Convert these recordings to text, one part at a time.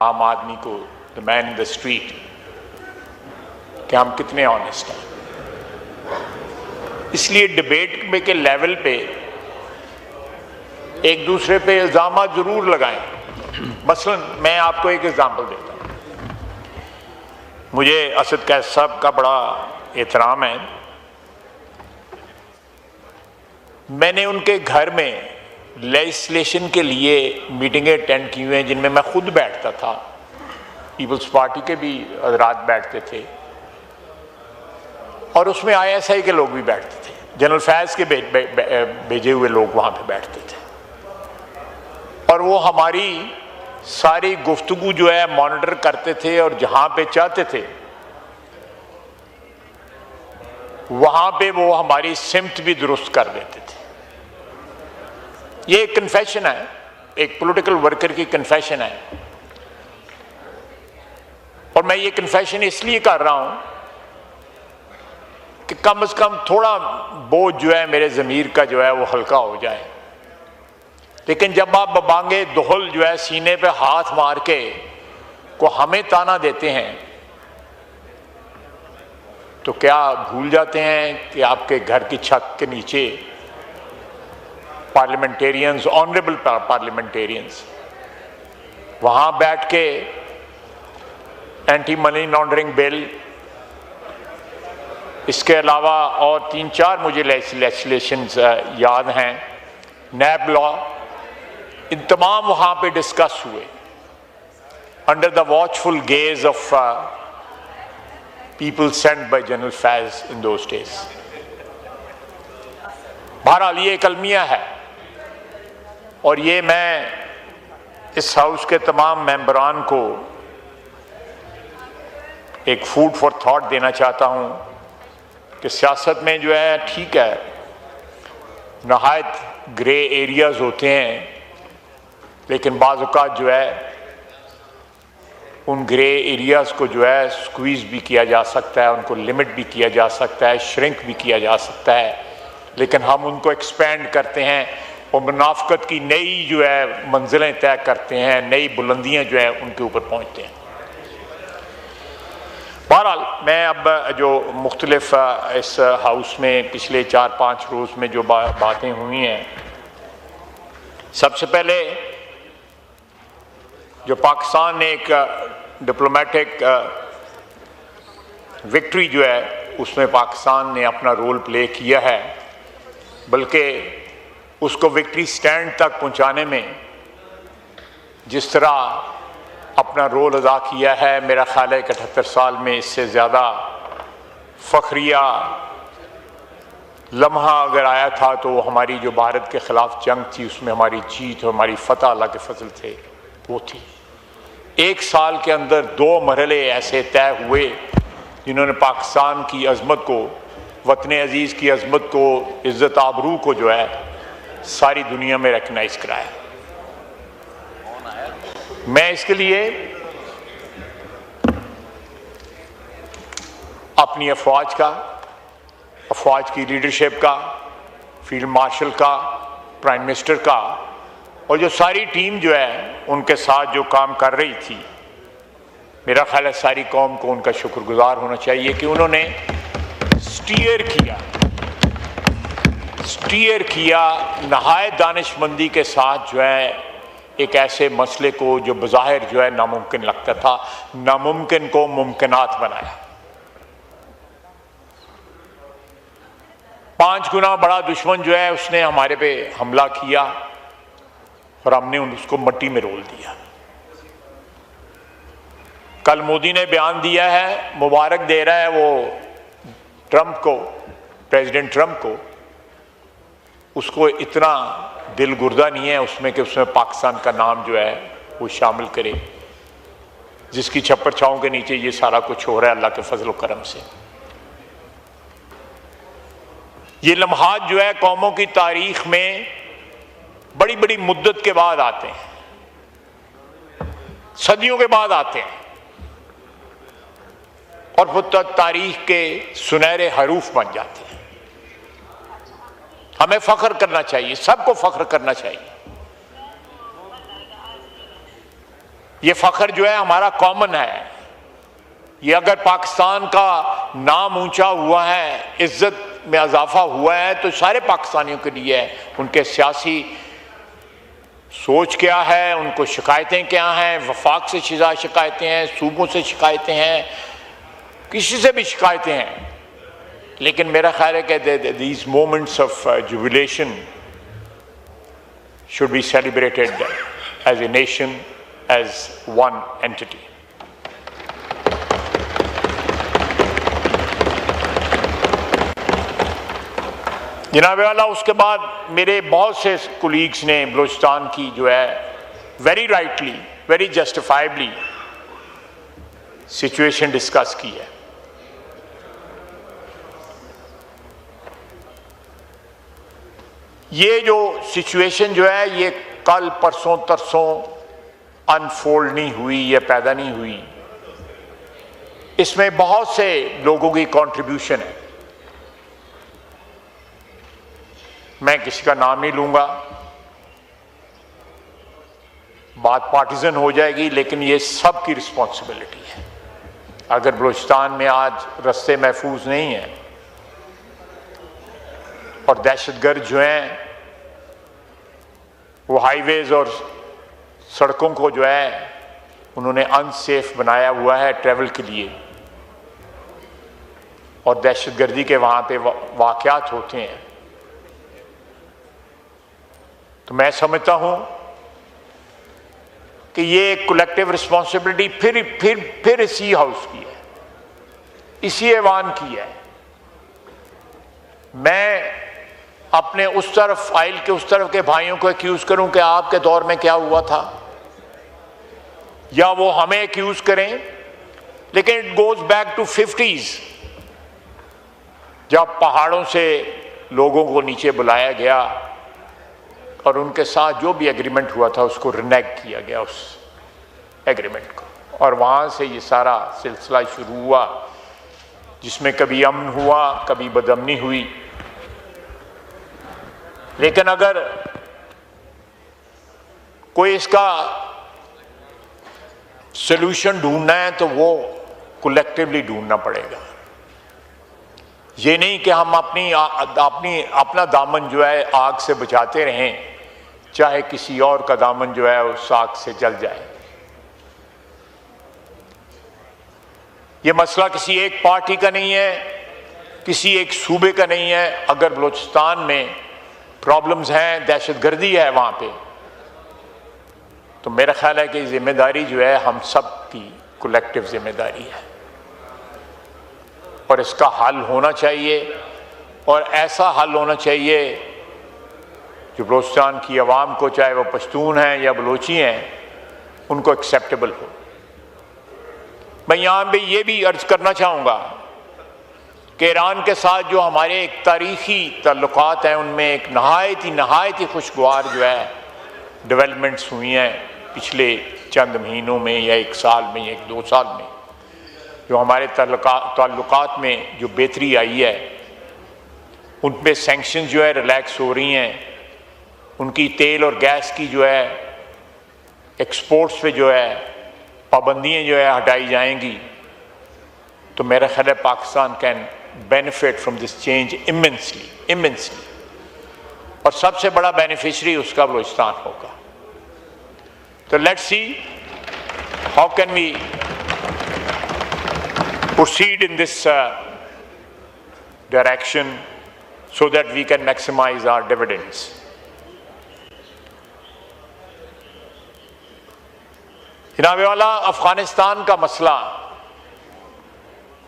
عام آدمی کو the man in the street کہ ہم کتنے آنیسٹ ہیں. اس لیے ڈبیٹ میں کے لیول پہ ایک دوسرے پہ الزامات ضرور لگائیں. مثلا میں آپ کو ایک ایگزامپل دیتا ہوں. مجھے اسد قیس صاحب کا بڑا احترام ہے. میں نے ان کے گھر میں لیجسلیشن کے لیے میٹنگیں اٹینڈ کی ہوئی ہیں جن میں میں خود بیٹھتا تھا. پیپلز پارٹی کے بھی حضرات بیٹھتے تھے اور اس میں ISI کے لوگ بھی بیٹھتے تھے. جنرل فیض کے بھیجے ہوئے لوگ وہاں پہ بیٹھتے تھے اور وہ ہماری ساری گفتگو جو ہے مانیٹر کرتے تھے اور جہاں پہ چاہتے تھے وہاں پہ وہ ہماری سمت بھی درست کر دیتے تھے. یہ ایک کنفیشن ہے, ایک پولیٹیکل ورکر کی کنفیشن ہے, اور میں یہ کنفیشن اس لیے کر رہا ہوں کہ کم از کم تھوڑا بوجھ جو ہے میرے ضمیر کا جو ہے وہ ہلکا ہو جائے. لیکن جب آپ ببانگے دہل جو ہے سینے پہ ہاتھ مار کے کو ہمیں تانا دیتے ہیں تو کیا بھول جاتے ہیں کہ آپ کے گھر کی چھت کے نیچے پارلیمنٹیرینز, آنریبل پارلیمنٹیرینز وہاں بیٹھ کے اینٹی منی لانڈرنگ بل, اس کے علاوہ اور 3-4 مجھے لیجسلیشنز یاد ہیں, نیب لا, ان تمام وہاں پہ ڈسکس ہوئے under the watchful gaze of people sent by General Faz in those days. بہرحال یہ ایک المیہ ہے اور یہ میں اس ہاؤس کے تمام ممبران کو ایک فوڈ فار تھاٹ دینا چاہتا ہوں کہ سیاست میں جو ہے ٹھیک ہے نہایت گرے ایریاز ہوتے ہیں, لیکن بعض اوقات جو ہے ان گرے ایریاز کو جو ہے سکویز بھی کیا جا سکتا ہے, ان کو لمٹ بھی کیا جا سکتا ہے, شرنک بھی کیا جا سکتا ہے, لیکن ہم ان کو ایکسپینڈ کرتے ہیں اور منافقت کی نئی جو ہے منزلیں طے کرتے ہیں, نئی بلندیاں جو ہیں ان کے اوپر پہنچتے ہیں. بہرحال میں اب جو مختلف اس ہاؤس میں پچھلے 4-5 روز میں جو باتیں ہوئی ہیں, سب سے پہلے جو پاکستان نے ایک ڈپلومیٹک وکٹری جو ہے اس میں پاکستان نے اپنا رول پلے کیا ہے, بلکہ اس کو وکٹری سٹینڈ تک پہنچانے میں جس طرح اپنا رول ادا کیا ہے, میرا خیال ہے 78 سال میں اس سے زیادہ فخریہ لمحہ اگر آیا تھا تو وہ ہماری جو بھارت کے خلاف جنگ تھی اس میں ہماری جیت اور ہماری فتح اللہ کے فضل تھے وہ تھی. 1 سال کے اندر 2 مرحلے ایسے طے ہوئے جنہوں نے پاکستان کی عظمت کو, وطن عزیز کی عظمت کو, عزت آبرو کو جو ہے ساری دنیا میں ریکگنائز کرایا. میں اس کے لیے اپنی افواج کی لیڈرشپ کا, فیلڈ مارشل کا, پرائم منسٹر کا اور جو ساری ٹیم جو ہے ان کے ساتھ جو کام کر رہی تھی, میرا خیال ہے ساری قوم کو ان کا شکر گزار ہونا چاہیے کہ انہوں نے سٹیئر کیا نہایت دانش مندی کے ساتھ جو ہے ایک ایسے مسئلے کو جو بظاہر جو ہے ناممکن لگتا تھا, ناممکن کو ممکنات بنایا. 5 گنا بڑا دشمن جو ہے اس نے ہمارے پہ حملہ کیا اور ہم نے اس کو مٹی میں رول دیا. کل مودی نے بیان دیا ہے, مبارک دے رہا ہے وہ ٹرمپ کو, پریزیڈنٹ ٹرمپ کو, اس کو اتنا دل گردہ نہیں ہے اس میں کہ اس میں پاکستان کا نام جو ہے وہ شامل کرے, جس کی چھپر چھاؤں کے نیچے یہ سارا کچھ ہو رہا ہے اللہ کے فضل و کرم سے. یہ لمحات جو ہے قوموں کی تاریخ میں بڑی بڑی مدت کے بعد آتے ہیں, صدیوں کے بعد آتے ہیں, اور وہ تاریخ کے سنہرے حروف بن جاتے ہیں. ہمیں فخر کرنا چاہیے, سب کو فخر کرنا چاہیے. یہ فخر جو ہے ہمارا کامن ہے. یہ اگر پاکستان کا نام اونچا ہوا ہے، عزت میں اضافہ ہوا ہے، تو سارے پاکستانیوں کے لیے ہے. ان کے سیاسی سوچ کیا ہے، ان کو شکایتیں کیا ہیں، وفاق سے شکایتیں ہیں، صوبوں سے شکایتیں ہیں، کسی سے بھی شکایتیں ہیں. لیکن میرا خیال ہے کہ these moments of jubilation should be celebrated as a nation, as one entity. جناب والا، اس کے بعد میرے بہت سے کولیگز نے بلوچستان کی جو ہے very rightly, very justifiably situation discuss کی ہے. یہ جو سچویشن جو ہے یہ کل پرسوں ترسوں انفولڈ نہیں ہوئی، یہ پیدا نہیں ہوئی. اس میں بہت سے لوگوں کی کنٹریبیوشن ہے. میں کسی کا نام نہیں لوں گا، بات پارٹیزن ہو جائے گی، لیکن یہ سب کی رسپانسبلٹی ہے. اگر بلوچستان میں آج رستے محفوظ نہیں ہیں اور دہشت گرد جو ہیں وہ ہائی ویز اور سڑکوں کو جو ہے انہوں نے ان سیف بنایا ہوا ہے ٹریول کے لیے، اور دہشت گردی کے وہاں پہ واقعات ہوتے ہیں، تو میں سمجھتا ہوں کہ یہ ایک کولیکٹیو رسپانسبلٹی پھر اسی ہاؤس کی ہے، اسی ایوان کی ہے. میں اپنے اس طرف فائل کے اس طرف کے بھائیوں کو ایکیوز کروں کہ آپ کے دور میں کیا ہوا تھا، یا وہ ہمیں ایکیوز کریں، لیکن it goes back to 50s جب پہاڑوں سے لوگوں کو نیچے بلایا گیا اور ان کے ساتھ جو بھی ایگریمنٹ ہوا تھا اس کو رینیگ کیا گیا، اس ایگریمنٹ کو، اور وہاں سے یہ سارا سلسلہ شروع ہوا جس میں کبھی امن ہوا، کبھی بدامنی ہوئی. لیکن اگر کوئی اس کا سلوشن ڈھونڈنا ہے تو وہ کولیکٹیولی ڈھونڈنا پڑے گا. یہ نہیں کہ ہم اپنا دامن جو ہے آگ سے بچاتے رہیں، چاہے کسی اور کا دامن جو ہے اس آگ سے جل جائے. یہ مسئلہ کسی ایک پارٹی کا نہیں ہے، کسی ایک صوبے کا نہیں ہے. اگر بلوچستان میں پرابلمز ہیں، دہشت گردی ہے وہاں پہ، تو میرا خیال ہے کہ ذمہ داری جو ہے ہم سب کی کولیکٹیو ذمہ داری ہے، اور اس کا حل ہونا چاہیے، اور ایسا حل ہونا چاہیے جو بلوچستان کی عوام کو، چاہے وہ پشتون ہیں یا بلوچی ہیں، ان کو ایکسیپٹیبل ہو. میں یہاں پہ یہ بھی عرض کرنا چاہوں گا کہ ایران کے ساتھ جو ہمارے ایک تاریخی تعلقات ہیں، ان میں ایک نہایت ہی خوشگوار جو ہے ڈیولپمنٹس ہوئی ہیں پچھلے چند مہینوں میں، یا ایک سال میں، یا ایک 2 سال میں، جو ہمارے تعلقات میں جو بہتری آئی ہے. ان پہ سینکشن جو ہے ریلیکس ہو رہی ہیں، ان کی تیل اور گیس کی جو ہے ایکسپورٹس پہ جو ہے پابندیاں جو ہے ہٹائی جائیں گی. تو میرا خیال ہے Pakistan can benefit from this change immensely، اور سب سے بڑا بینیفیشری اس کا بلوچستان ہوگا. تو let's see how can we proceed in this direction so that we can maximize our dividends. جناب والا، افغانستان کا مسئلہ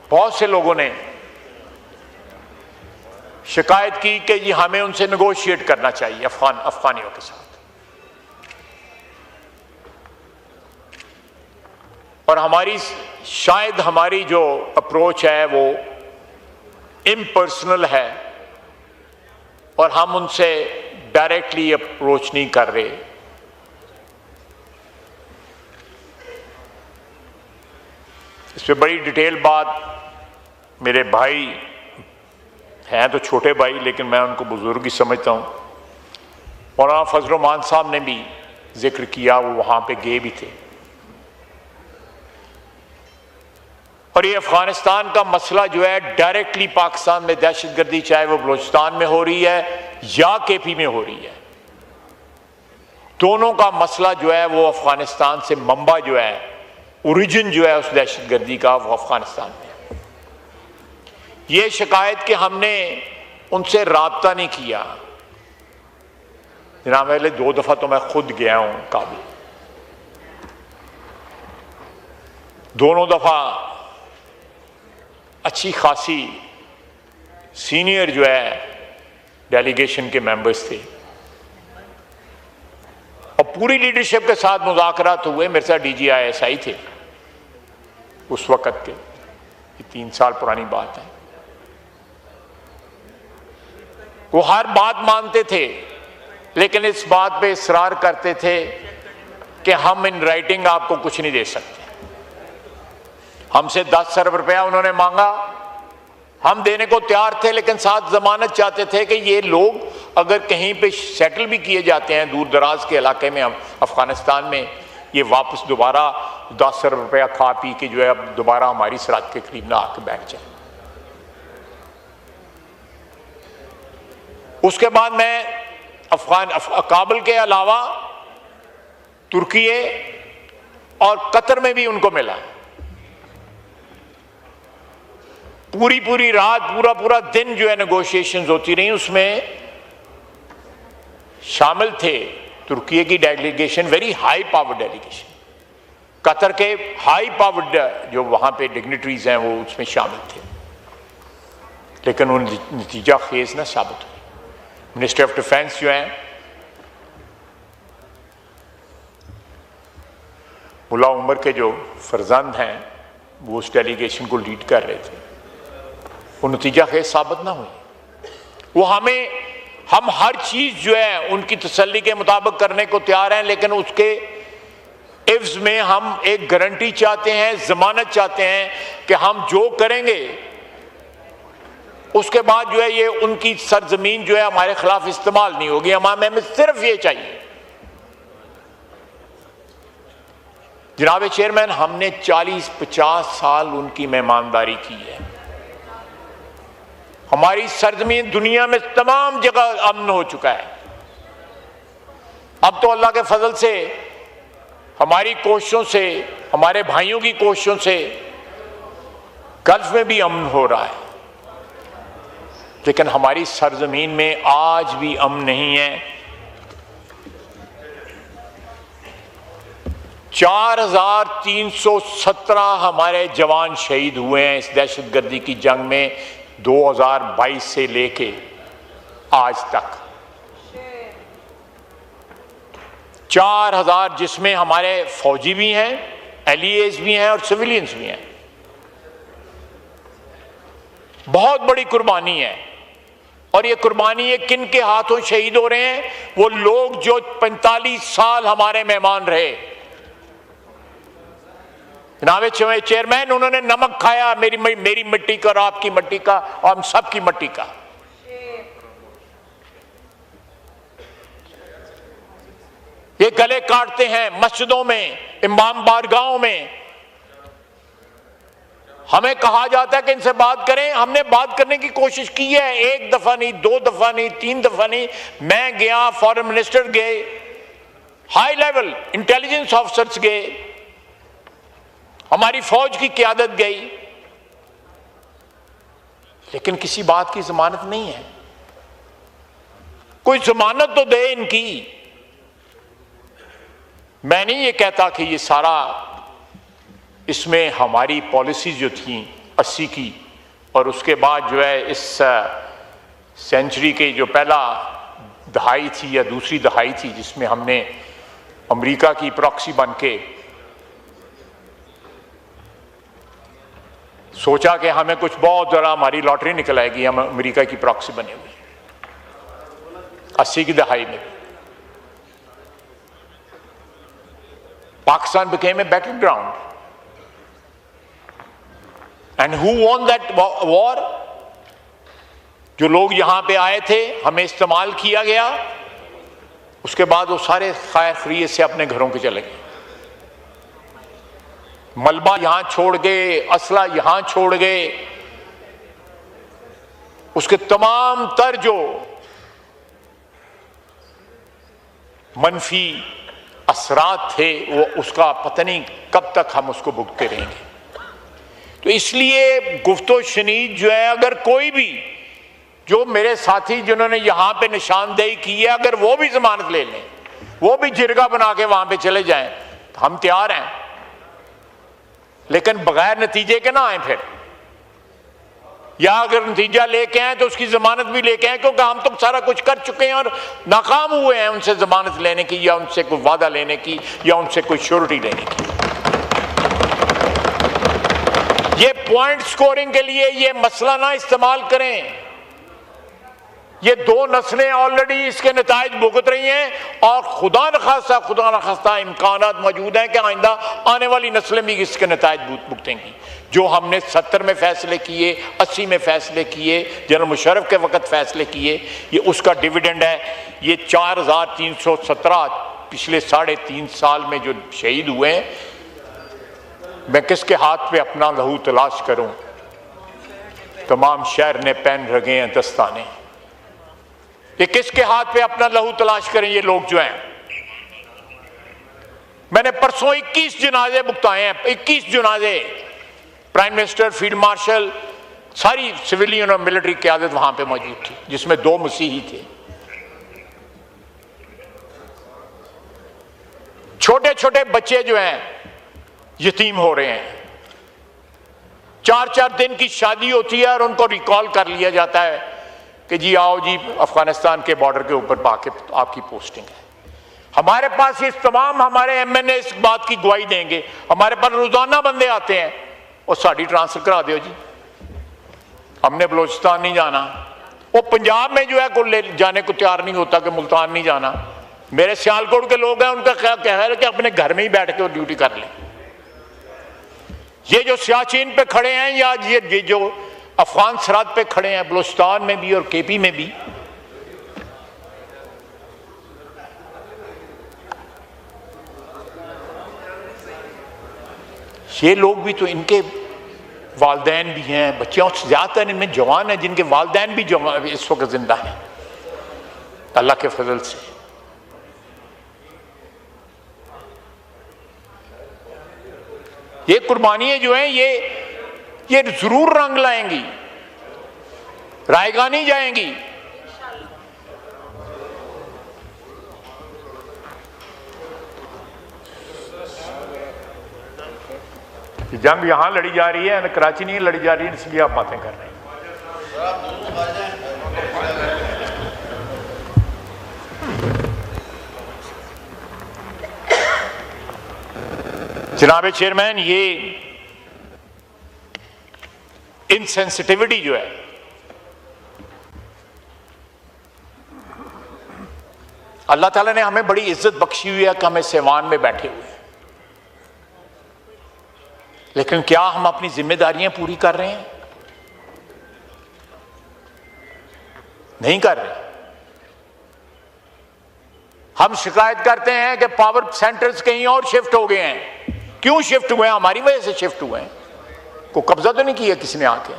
بہت سے لوگوں نے شکایت کی کہ جی ہمیں ان سے نیگوشیٹ کرنا چاہیے افغانیوں کے ساتھ، اور شاید ہماری جو اپروچ ہے وہ امپرسنل ہے، اور ہم ان سے ڈائریکٹلی اپروچ نہیں کر رہے. اس پہ بڑی ڈیٹیل بات میرے بھائی ہیں، تو چھوٹے بھائی لیکن میں ان کو بزرگ ہی سمجھتا ہوں، مولانا فضل الرحمان صاحب نے بھی ذکر کیا، وہ وہاں پہ گئے بھی تھے. اور یہ افغانستان کا مسئلہ جو ہے ڈائریکٹلی پاکستان میں دہشت گردی، چاہے وہ بلوچستان میں ہو رہی ہے یا کے پی میں ہو رہی ہے، دونوں کا مسئلہ جو ہے وہ افغانستان سے منبع جو ہے، اوریجن جو ہے اس دہشت گردی کا، وہ افغانستان میں ہے۔ یہ شکایت کہ ہم نے ان سے رابطہ نہیں کیا، جناب علیہ 2 دفعہ تو میں خود گیا ہوں کابل، دونوں دفعہ اچھی خاصی سینئر جو ہے ڈیلیگیشن کے ممبرز تھے، اور پوری لیڈرشپ کے ساتھ مذاکرات ہوئے۔ میرے ساتھ DGI تھے اس وقت کے، یہ 3 سال پرانی بات ہے۔ وہ ہر بات مانتے تھے، لیکن اس بات پہ اصرار کرتے تھے کہ ہم ان رائٹنگ آپ کو کچھ نہیں دے سکتے۔ ہم سے 10 ارب روپیہ انہوں نے مانگا، ہم دینے کو تیار تھے، لیکن ساتھ ضمانت چاہتے تھے کہ یہ لوگ اگر کہیں پہ سیٹل بھی کیے جاتے ہیں دور دراز کے علاقے میں، افغانستان میں، یہ واپس دوبارہ 10 ارب روپیہ کھا پی کے جو ہے اب دوبارہ ہماری سرحد کے قریب نہ آ کے بیٹھ جائیں۔ اس کے بعد میں کابل کے علاوہ ترکی اور قطر میں بھی ان کو ملا، پوری رات پورا دن جو ہے نیگوشیشنز ہوتی رہی، اس میں شامل تھے ترکی کی delegation, very high power delegation, Qatar کے ہائی پاورڈ جو وہاں پہ ڈگنیٹریز ہیں وہ اس میں شامل تھے، لیکن ان نتیجہ خیز نہ ثابت ہوئی۔ منسٹر آف ڈیفینس جو ہیں ملا عمر کے جو فرزند ہیں وہ اس ڈیلیگیشن کو لیڈ کر رہے تھے، وہ نتیجہ خیز ثابت نہ ہوئی۔ وہ ہم ہر چیز جو ہے ان کی تسلی کے مطابق کرنے کو تیار ہیں، لیکن اس کے عوض میں ہم ایک گارنٹی چاہتے ہیں، ضمانت چاہتے ہیں کہ ہم جو کریں گے اس کے بعد جو ہے یہ ان کی سرزمین جو ہے ہمارے خلاف استعمال نہیں ہوگی، ہمیں صرف یہ چاہیے۔ جناب چیئرمین، ہم نے 40-50 سال ان کی مہمانداری کی ہے، ہماری سرزمین دنیا میں تمام جگہ امن ہو چکا ہے۔ اب تو اللہ کے فضل سے ہماری کوششوں سے، ہمارے بھائیوں کی کوششوں سے گلف میں بھی امن ہو رہا ہے، لیکن ہماری سرزمین میں آج بھی امن نہیں ہے۔ 4317 ہمارے جوان شہید ہوئے ہیں اس دہشت گردی کی جنگ میں 2022 سے لے کے آج تک، 4000 جس میں ہمارے فوجی بھی ہیں، LEAs بھی ہیں اور سویلینز بھی ہیں۔ بہت بڑی قربانی ہے، اور یہ قربانی یہ کن کے ہاتھوں شہید ہو رہے ہیں؟ وہ لوگ جو 45 سال ہمارے مہمان رہے۔ جناب چیئرمین، انہوں نے نمک کھایا میری مٹی کا اور آپ کی مٹی کا اور ہم سب کی مٹی کا۔ یہ گلے کاٹتے ہیں مسجدوں میں، امام بارگاہوں میں، ہمیں کہا جاتا ہے کہ ان سے بات کریں۔ ہم نے بات کرنے کی کوشش کی ہے، 1 دفعہ نہیں، 2 دفعہ نہیں، 3 دفعہ نہیں۔ میں گیا، فارن منسٹر گئے، ہائی لیول انٹیلیجنس آفیسرز گئے، ہماری فوج کی قیادت گئی، لیکن کسی بات کی ضمانت نہیں ہے۔ کوئی ضمانت تو دے ان کی۔ میں نہیں یہ کہتا کہ یہ سارا، اس میں ہماری پالیسیز جو تھیں 80 کی اور اس کے بعد جو ہے اس سینچری کے جو پہلا دہائی تھی یا دوسری دہائی تھی، جس میں ہم نے امریکہ کی پراکسی بن کے سوچا کہ ہمیں کچھ بہت ذرا ہماری لاٹری نکل آئے گی، ہم امریکہ کی پراکسی بنے ہوئے 80 کی دہائی میں۔ Pakistan became a battleground. And who won that war? جو لوگ یہاں پہ آئے تھے، ہمیں استعمال کیا گیا، اس کے بعد وہ سارے خیر خیریت سے اپنے گھروں کے چلے گئے۔ ملبہ یہاں چھوڑ گئے، اسلحہ یہاں چھوڑ گئے، اس کے تمام تر جو منفی اثرات تھے وہ اس کا پتہ نہیں کب تک ہم اس کو بھگتے رہیں گے۔ تو اس لیے گفت و شنید جو ہے، اگر کوئی بھی جو میرے ساتھی جنہوں نے یہاں پہ نشاندہی کی ہے، اگر وہ بھی ضمانت لے لیں، وہ بھی جرگہ بنا کے وہاں پہ چلے جائیں تو ہم تیار ہیں، لیکن بغیر نتیجے کے نہ آئیں پھر، یا اگر نتیجہ لے کے آئیں تو اس کی ضمانت بھی لے کے آئیں، کیونکہ ہم تو سارا کچھ کر چکے ہیں اور ناکام ہوئے ہیں ان سے ضمانت لینے کی، یا ان سے کوئی وعدہ لینے کی، یا ان سے کوئی شیورٹی لینے کی۔ یہ پوائنٹ سکورنگ کے لیے یہ مسئلہ نہ استعمال کریں۔ یہ دو نسلیں آلریڈی اس کے نتائج بھگت رہی ہیں، اور خدا نخواستہ امکانات موجود ہیں کہ آئندہ آنے والی نسلیں بھی اس کے نتائج بھگتیں گی۔ جو ہم نے 70 میں فیصلے کیے، 80 میں فیصلے کیے، جنرل مشرف کے وقت فیصلے کیے، یہ اس کا ڈیویڈنڈ ہے۔ یہ 4317 پچھلے 3.5 سال میں جو شہید ہوئے ہیں، میں کس کے ہاتھ پہ اپنا لہو تلاش کروں؟ تمام شہر نے پہن رکھے ہیں دستانے، یہ کس کے ہاتھ پہ اپنا لہو تلاش کریں؟ یہ لوگ جو ہیں، میں نے پرسوں 21 جنازے بھگتائے ہیں، 21 جنازے، پرائم منسٹر، فیلڈ مارشل، ساری سویلین اور ملٹری قیادت وہاں پہ موجود تھی، جس میں 2 مسیحی تھے۔ چھوٹے چھوٹے بچے جو ہیں یتیم ہو رہے ہیں، 4 دن کی شادی ہوتی ہے اور ان کو ریکال کر لیا جاتا ہے کہ جی آؤ جی افغانستان کے بارڈر کے اوپر آپ کی پوسٹنگ ہے۔ ہمارے پاس یہ تمام ہمارے ایم این اے اس بات کی گواہی دیں گے، ہمارے پاس روزانہ بندے آتے ہیں اور ساڑی ٹرانسفر کرا دیو جی، ہم نے بلوچستان نہیں جانا۔ وہ پنجاب میں جو ہے کوئی لے جانے کو تیار نہیں ہوتا کہ ملتان نہیں جانا۔ میرے سیالکوٹ کے لوگ ہیں، ان کا خیال ہے کہ اپنے گھر میں ہی بیٹھ کے وہ ڈیوٹی کر لیں۔ یہ جو سیاچین پہ کھڑے ہیں، یا یہ جو افغان سرحد پہ کھڑے ہیں، بلوچستان میں بھی اور کے پی میں بھی، یہ لوگ بھی تو، ان کے والدین بھی ہیں، بچوں سے زیادہ تر ان میں جوان ہیں جن کے والدین بھی اس وقت زندہ ہیں اللہ کے فضل سے۔ یہ قربانیاں جو ہیں یہ ضرور رنگ لائیں گی، رائے گاہ نہیں جائیں گی۔ جنگ یہاں لڑی جا رہی ہے، کراچی نہیں لڑی جا رہی ہے، اس لیے آپ باتیں کر رہے ہیں۔ جناب چیئرمین، یہ انسینسٹیوٹی جو ہے، اللہ تعالیٰ نے ہمیں بڑی عزت بخشی ہوئی ہے کہ ہمیں سیوان میں بیٹھے ہوئے ہیں، لیکن کیا ہم اپنی ذمہ داریاں پوری کر رہے ہیں؟ نہیں کر رہے۔ ہم شکایت کرتے ہیں کہ پاور سینٹرز کہیں اور شفٹ ہو گئے ہیں۔ کیوں شفٹ ہوئے ہیں؟ ہماری وجہ سے شفٹ ہوئے ہیں، کوئی قبضہ تو نہیں کیا کسی نے آ کے۔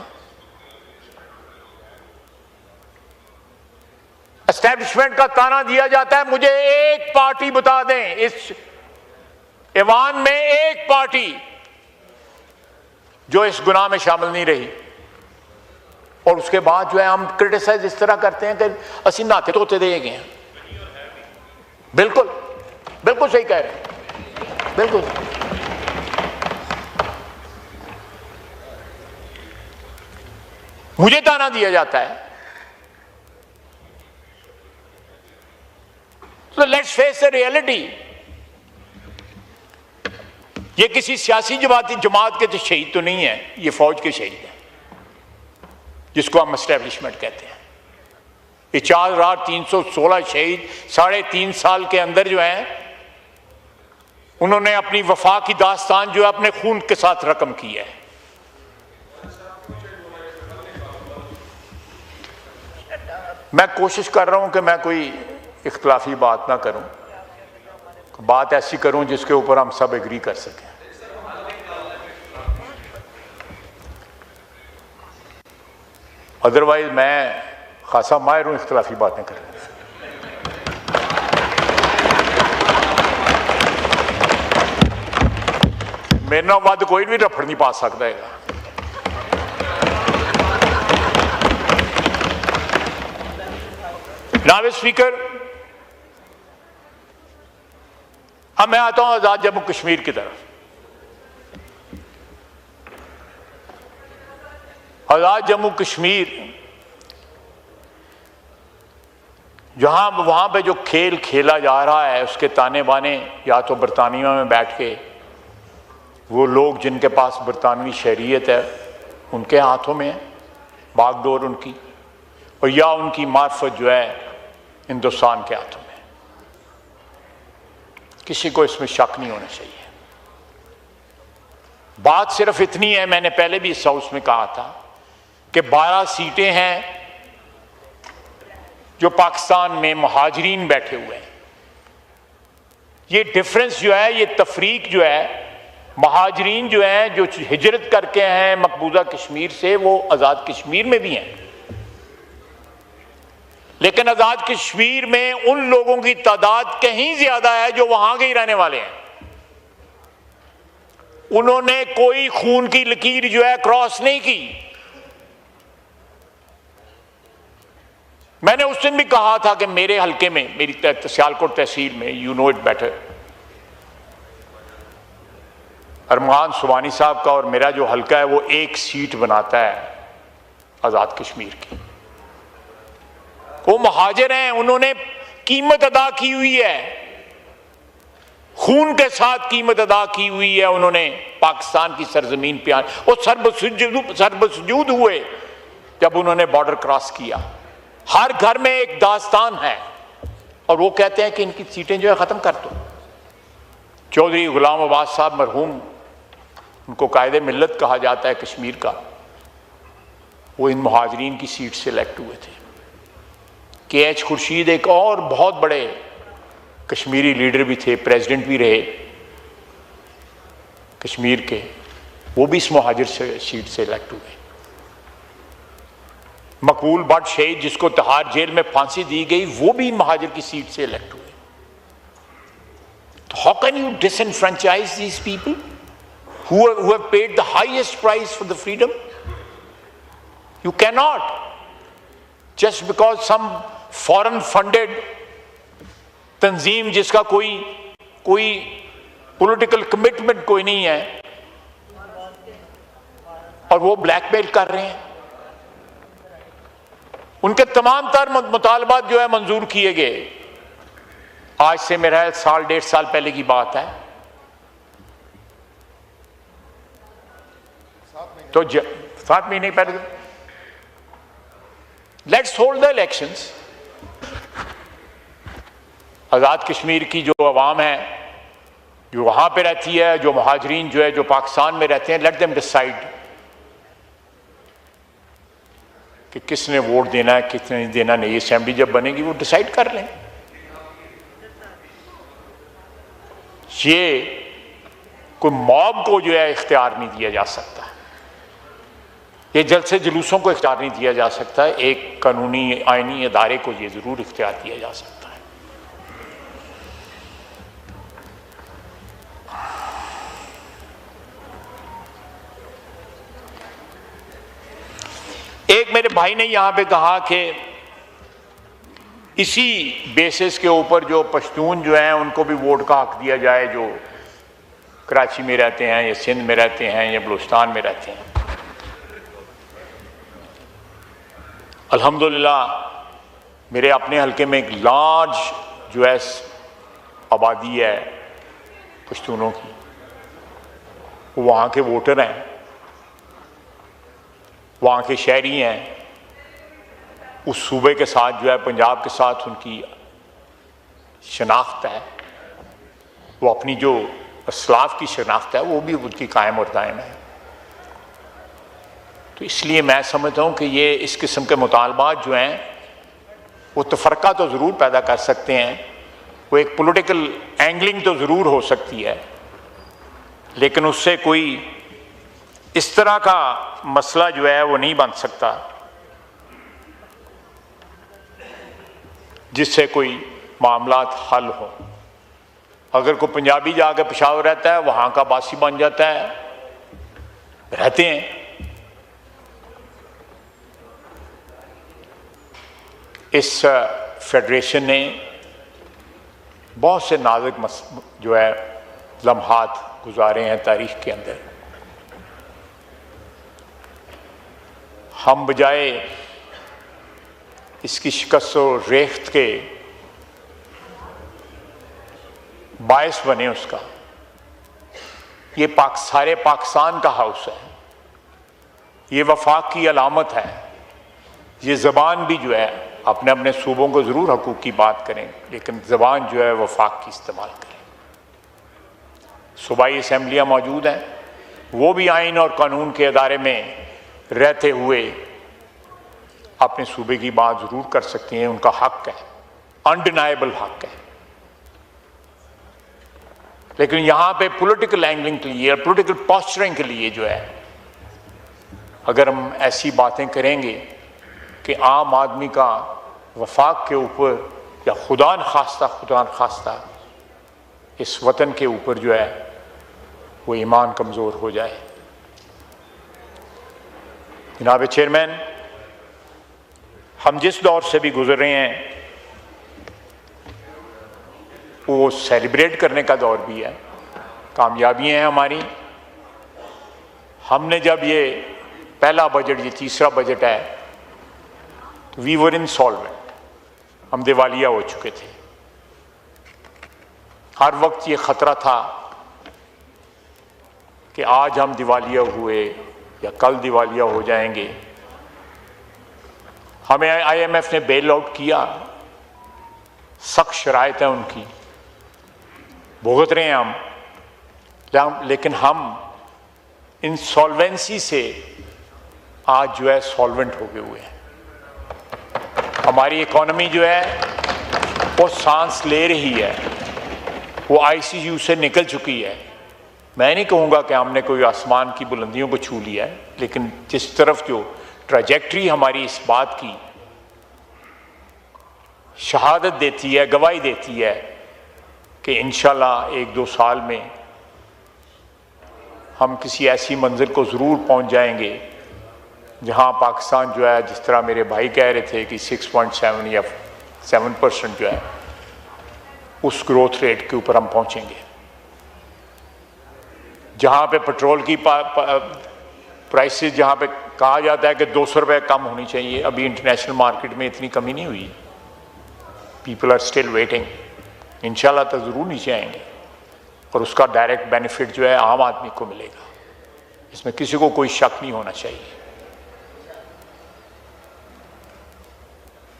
اسٹیبلشمنٹ کا تانا دیا جاتا ہے، مجھے ایک پارٹی بتا دیں اس ایوان میں، ایک پارٹی جو اس گناہ میں شامل نہیں رہی، اور اس کے بعد جو ہے ہم کرٹیسائز اس طرح کرتے ہیں کہ اسی ناتے توتے دے گئے ہیں۔ بالکل بالکل صحیح کہہ رہے ہیں، بالکل۔ مجھے تانا دیا جاتا ہے۔ تو لیٹس فیس اے ریئلٹی۔ یہ کسی سیاسی جماعت کے تو شہید تو نہیں ہیں، یہ فوج کے شہید ہیں، جس کو ہم اسٹیبلشمنٹ کہتے ہیں۔ یہ 4316 شہید 3.5 سال کے اندر جو ہیں، انہوں نے اپنی وفا کی داستان جو ہے اپنے خون کے ساتھ رقم کی ہے۔ میں کوشش کر رہا ہوں کہ میں کوئی اختلافی بات نہ کروں، بات ایسی کروں جس کے اوپر ہم سب ایگری کر سکیں۔ ادروائز میں خاصا ماہر ہوں اختلافی باتیں کرنے میں. میرے نال ود کوئی بھی رفڑ نہیں پا سکتا ہے. جناب اسپیکر، اب میں آتا ہوں آزاد جموں کشمیر کی طرف. آزاد جموں کشمیر جہاں وہاں پہ جو کھیل کھیلا جا رہا ہے اس کے تانے بانے یا تو برطانیہ میں بیٹھ کے وہ لوگ جن کے پاس برطانوی شہریت ہے ان کے ہاتھوں میں ہے باغ ڈور ان کی، اور یا ان کی معرفت جو ہے ہندوستان کے ہاتھوں میں. کسی کو اس میں شک نہیں ہونا چاہیے. بات صرف اتنی ہے، میں نے پہلے بھی اس ہاؤس میں کہا تھا کہ 12 سیٹیں ہیں جو پاکستان میں مہاجرین بیٹھے ہوئے ہیں. یہ ڈفرنس جو ہے، یہ تفریق جو ہے، مہاجرین جو ہیں جو ہجرت کر کے ہیں مقبوضہ کشمیر سے، وہ آزاد کشمیر میں بھی ہیں، لیکن آزاد کشمیر میں ان لوگوں کی تعداد کہیں زیادہ ہے جو وہاں کے ہی رہنے والے ہیں. انہوں نے کوئی خون کی لکیر جو ہے کراس نہیں کی. میں نے اس دن بھی کہا تھا کہ میرے حلقے میں، میری سیالکوٹ تحصیل میں، یو نو اٹ بیٹر، ارمان سبحانی صاحب کا اور میرا جو حلقہ ہے وہ ایک سیٹ بناتا ہے آزاد کشمیر کی. وہ مہاجر ہیں، انہوں نے قیمت ادا کی ہوئی ہے، خون کے ساتھ قیمت ادا کی ہوئی ہے. انہوں نے پاکستان کی سرزمین پہ وہ سربسجود ہوئے جب انہوں نے بارڈر کراس کیا. ہر گھر میں ایک داستان ہے، اور وہ کہتے ہیں کہ ان کی سیٹیں جو ہے ختم کر دو. چودھری غلام عباس صاحب مرحوم، ان کو قائد ملت کہا جاتا ہے کشمیر کا، وہ ان مہاجرین کی سیٹ سے الیکٹ ہوئے تھے. کے ایچ خورشید ایک اور بہت بڑے کشمیری لیڈر بھی تھے، پریزیڈنٹ بھی رہے کشمیر کے، وہ بھی اس مہاجر سیٹ سے الیکٹ ہوئے. مقبول بٹ شہید جس کو تہاڑ جیل میں پھانسی دی گئی، وہ بھی مہاجر کی سیٹ سے الیکٹ ہوئے. How can you disenfranchise these people who have paid the highest price for the freedom? You cannot. Just because some foreign funded تنظیم جس کا کوئی پولیٹیکل کمٹمنٹ کوئی نہیں ہے اور وہ بلیک میل کر رہے ہیں، ان کے تمام تر مطالبات جو ہے منظور کیے گئے. آج سے میرا 1.5 سال پہلے کی بات ہے. تو 7 مہینے پہلے let's hold the elections. Azad Kashmir کی جو عوام ہے جو وہاں پہ رہتی ہے، جو مہاجرین جو ہے جو پاکستان میں رہتے ہیں، لیٹ دیم ڈیسائیڈ کہ کس نے ووٹ دینا ہے کس نے نہیں دینا. نہیں، اسمبلی جب بنے گی وہ ڈیسائیڈ کر لیں. یہ کوئی موب کو جو ہے اختیار نہیں دیا جا سکتا، یہ جلسے جلوسوں کو اختیار نہیں دیا جا سکتا. ایک قانونی آئینی ادارے کو یہ ضرور اختیار دیا جا سکتا ہے. ایک میرے بھائی نے یہاں پہ کہا کہ اسی بیسس کے اوپر جو پشتون جو ہیں ان کو بھی ووٹ کا حق دیا جائے جو کراچی میں رہتے ہیں یا سندھ میں رہتے ہیں یا بلوچستان میں رہتے ہیں. الحمدللہ میرے اپنے حلقے میں ایک لارج جو ہے آبادی ہے پشتونوں کی، وہ وہاں کے ووٹر ہیں، وہاں کے شہری ہیں. اس صوبے کے ساتھ جو ہے پنجاب کے ساتھ ان کی شناخت ہے، وہ اپنی جو اسلاف کی شناخت ہے وہ بھی ان کی قائم اور دائم ہے. تو اس لیے میں سمجھتا ہوں کہ یہ اس قسم کے مطالبات جو ہیں وہ تفرقہ تو ضرور پیدا کر سکتے ہیں، وہ ایک پولیٹیکل اینگلنگ تو ضرور ہو سکتی ہے، لیکن اس سے کوئی اس طرح کا مسئلہ جو ہے وہ نہیں بن سکتا جس سے کوئی معاملات حل ہوں. اگر کوئی پنجابی جا کے پشاور رہتا ہے وہاں کا باسی بن جاتا ہے, رہتے ہیں. اس فیڈریشن نے بہت سے نازک جو ہے لمحات گزارے ہیں تاریخ کے اندر. ہم بجائے اس کی شکست و ریخت کے باعث بنے اس کا. یہ سارے پاکستان کا ہاؤس ہے, یہ وفاق کی علامت ہے. یہ زبان بھی جو ہے اپنے اپنے صوبوں کو ضرور حقوق کی بات کریں, لیکن زبان جو ہے وفاق کی استعمال کریں. صوبائی اسمبلیاں موجود ہیں, وہ بھی آئین اور قانون کے ادارے میں رہتے ہوئے اپنے صوبے کی بات ضرور کر سکتی ہیں. ان کا حق ہے, انڈینائبل حق ہے. لیکن یہاں پہ پولیٹیکل اینگلنگ کے لیے اور پولیٹیکل پوسچرنگ کے لیے جو ہے اگر ہم ایسی باتیں کریں گے کہ عام آدمی کا وفاق کے اوپر یا خدا نخواستہ اس وطن کے اوپر جو ہے وہ ایمان کمزور ہو جائے. جناب چیئرمین, ہم جس دور سے بھی گزر رہے ہیں وہ سیلیبریٹ کرنے کا دور بھی ہے. کامیابیاں ہیں ہماری. ہم نے جب یہ پہلا بجٹ, یہ تیسرا بجٹ ہے, وی ور انسالوینٹ, ہم دیوالیہ ہو چکے تھے. ہر وقت یہ خطرہ تھا کہ آج ہم دیوالیہ ہوئے یا کل دیوالیہ ہو جائیں گے. ہمیں آئی ایم ایف نے بیل آؤٹ کیا, سخت شرائط ہیں ان کی, بھگت رہے ہیں ہم, لیکن ہم انسالوینسی سے آج جو ہے سالوینٹ ہو گئے ہوئے ہیں. ہماری اکانومی جو ہے وہ سانس لے رہی ہے, وہ آئی سی یو سے نکل چکی ہے. میں نہیں کہوں گا کہ ہم نے کوئی آسمان کی بلندیوں کو چھو لیا ہے, لیکن جس طرف جو ٹریجیکٹری ہماری اس بات کی شہادت دیتی ہے, گواہی دیتی ہے کہ انشاءاللہ 1-2 سال میں ہم کسی ایسی منزل کو ضرور پہنچ جائیں گے جہاں پاکستان جو ہے, جس طرح میرے بھائی کہہ رہے تھے کہ 6.7 یا 7% جو ہے اس گروتھ ریٹ کے اوپر ہم پہنچیں گے. جہاں پہ پٹرول کی پرائسز, جہاں پہ کہا جاتا ہے کہ 200 روپے کم ہونی چاہیے, ابھی انٹرنیشنل مارکیٹ میں اتنی کمی نہیں ہوئی. People are still waiting. انشاءاللہ تو ضرور نیچے آئیں گے اور اس کا ڈائریکٹ بینیفٹ جو ہے عام آدمی کو ملے گا. اس میں کسی کو کوئی شک نہیں ہونا چاہیے.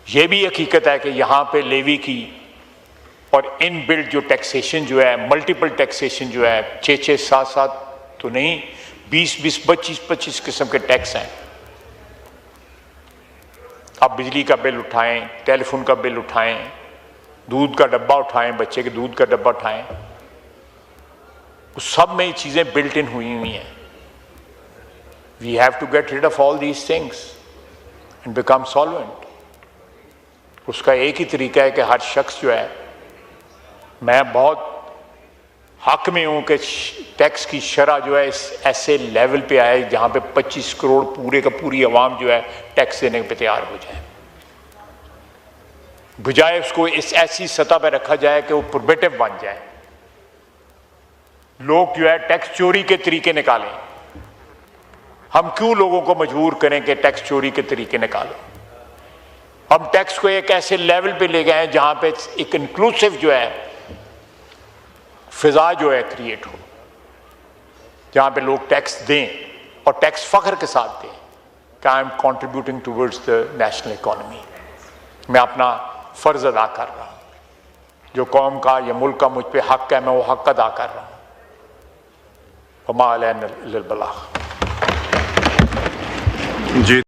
یہ بھی حقیقت ہے کہ یہاں پہ لیوی کی اور ان بلڈ جو ٹیکسیشن جو ہے, ملٹیپل ٹیکسیشن جو ہے, 6-7 تو نہیں, 20 25 قسم کے ٹیکس ہیں. آپ بجلی کا بل اٹھائیں, ٹیلی فون کا بل اٹھائیں, دودھ کا ڈبہ اٹھائیں, بچے کے دودھ کا ڈبہ اٹھائیں, اس سب میں یہ چیزیں بلٹ ان ہوئی ہیں. We have to get rid of all these things and become solvent. اس کا ایک ہی طریقہ ہے کہ ہر شخص جو ہے, میں بہت حق میں ہوں کہ ٹیکس کی شرح جو ہے اس ایسے لیول پہ آئے جہاں پہ 25 کروڑ پورے کا پوری عوام جو ہے ٹیکس دینے پہ تیار ہو جائے, بجائے اس کو اس ایسی سطح پہ رکھا جائے کہ وہ پروہیبٹو بن جائے. لوگ جو ہے ٹیکس چوری کے طریقے نکالیں. ہم کیوں لوگوں کو مجبور کریں کہ ٹیکس چوری کے طریقے نکالو؟ ہم ٹیکس کو ایک ایسے لیول پہ لے گئے ہیں جہاں پہ ایک انکلوسو جو ہے فضا جو ہے کریٹ ہو, جہاں پہ لوگ ٹیکس دیں اور ٹیکس فخر کے ساتھ دیں کہ I am contributing towards the national economy. میں اپنا فرض ادا کر رہا ہوں, جو قوم کا یا ملک کا مجھ پہ حق ہے میں وہ حق ادا کر رہا ہوں. وما علینا الا البلاغ. جی